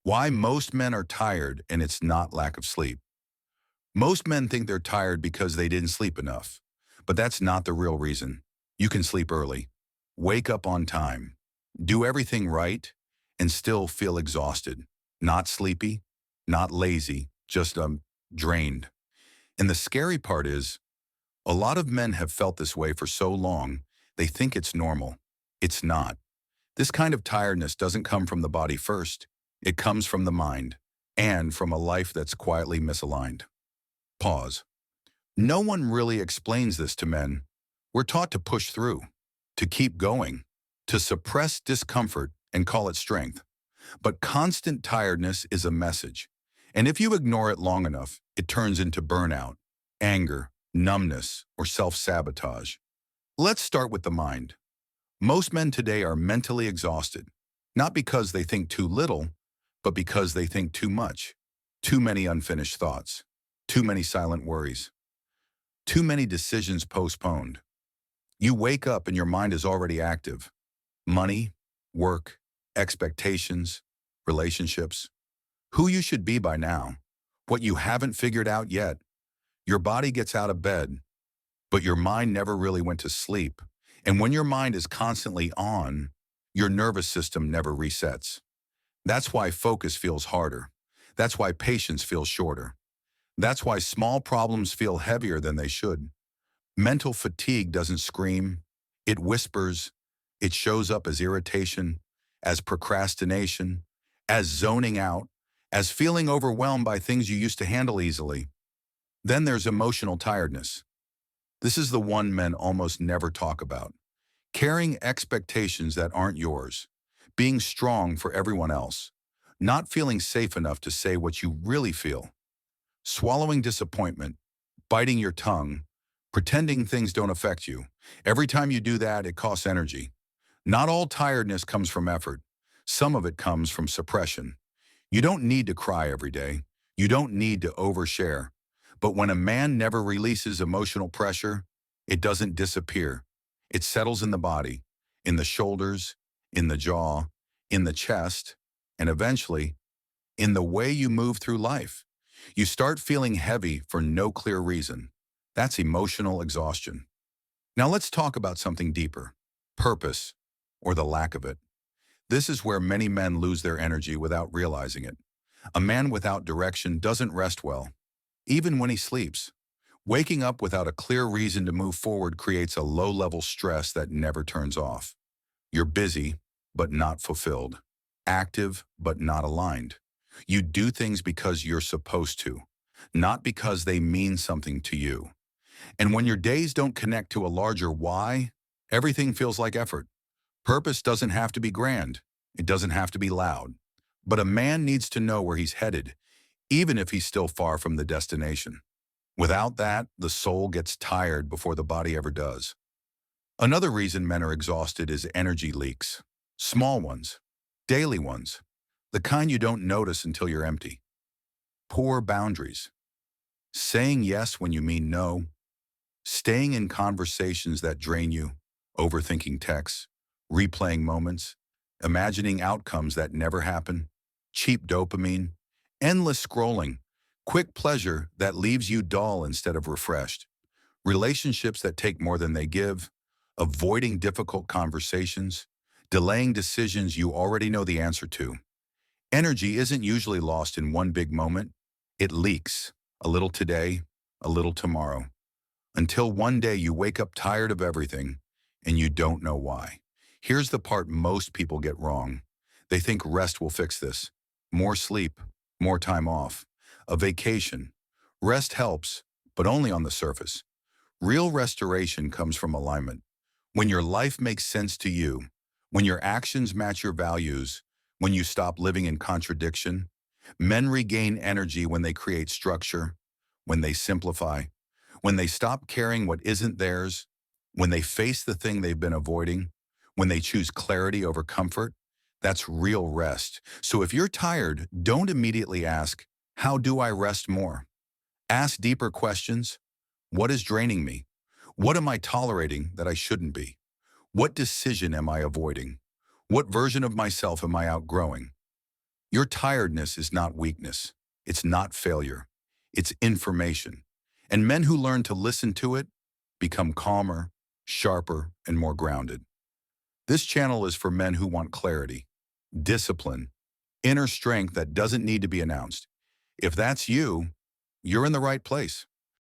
Why most men are tired and it's not lack of sleep. Most men think they're tired because they didn't sleep enough. But that's not the real reason. You can sleep early, wake up on time, do everything right, and still feel exhausted. Not sleepy, not lazy, just drained. And the scary part is, a lot of men have felt this way for so long, they think it's normal. It's not. This kind of tiredness doesn't come from the body first. It comes from the mind and from a life that's quietly misaligned. Pause. No one really explains this to men. We're taught to push through, to keep going, to suppress discomfort and call it strength. But constant tiredness is a message. And if you ignore it long enough, it turns into burnout, anger, numbness, or self-sabotage. Let's start with the mind. Most men today are mentally exhausted, not because they think too little, but because they think too much. Too many unfinished thoughts, too many silent worries, too many decisions postponed. You wake up and your mind is already active. Money, work, expectations, relationships, who you should be by now, what you haven't figured out yet. Your body gets out of bed, but your mind never really went to sleep. And when your mind is constantly on, your nervous system never resets. That's why focus feels harder. That's why patience feels shorter. That's why small problems feel heavier than they should. Mental fatigue doesn't scream. It whispers. It shows up as irritation, as procrastination, as zoning out, as feeling overwhelmed by things you used to handle easily. Then there's emotional tiredness. This is the one men almost never talk about. Carrying expectations that aren't yours. Being strong for everyone else. Not feeling safe enough to say what you really feel. Swallowing disappointment. Biting your tongue. Pretending things don't affect you. Every time you do that, it costs energy. Not all tiredness comes from effort. Some of it comes from suppression. You don't need to cry every day. You don't need to overshare. But when a man never releases emotional pressure, it doesn't disappear. It settles in the body, in the shoulders, in the jaw, in the chest, and eventually, in the way you move through life. You start feeling heavy for no clear reason. That's emotional exhaustion. Now let's talk about something deeper. Purpose, or the lack of it. This is where many men lose their energy without realizing it. A man without direction doesn't rest well, even when he sleeps. Waking up without a clear reason to move forward creates a low-level stress that never turns off. You're busy, but not fulfilled. Active, but not aligned. You do things because you're supposed to, not because they mean something to you. And when your days don't connect to a larger why, everything feels like effort. Purpose doesn't have to be grand. It doesn't have to be loud. But a man needs to know where he's headed, even if he's still far from the destination. Without that, the soul gets tired before the body ever does. Another reason men are exhausted is energy leaks. Small ones, daily ones, the kind you don't notice until you're empty. Poor boundaries. Saying yes when you mean no. Staying in conversations that drain you. Overthinking texts. Replaying moments. Imagining outcomes that never happen. Cheap dopamine. Endless scrolling. Quick pleasure that leaves you dull instead of refreshed. Relationships that take more than they give. Avoiding difficult conversations. Delaying decisions you already know the answer to. Energy isn't usually lost in one big moment. It leaks, a little today, a little tomorrow, until one day you wake up tired of everything and you don't know why. Here's the part most people get wrong. They think rest will fix this. More sleep, more time off, a vacation. Rest helps, but only on the surface. Real restoration comes from alignment. When your life makes sense to you, when your actions match your values, when you stop living in contradiction. Men regain energy when they create structure, when they simplify, when they stop carrying what isn't theirs, when they face the thing they've been avoiding, when they choose clarity over comfort. That's real rest. So if you're tired, don't immediately ask, how do I rest more? Ask deeper questions. What is draining me? What am I tolerating that I shouldn't be? What decision am I avoiding? What version of myself am I outgrowing? Your tiredness is not weakness. It's not failure. It's information. And men who learn to listen to it become calmer, sharper, and more grounded. This channel is for men who want clarity, discipline, inner strength that doesn't need to be announced. If that's you, you're in the right place.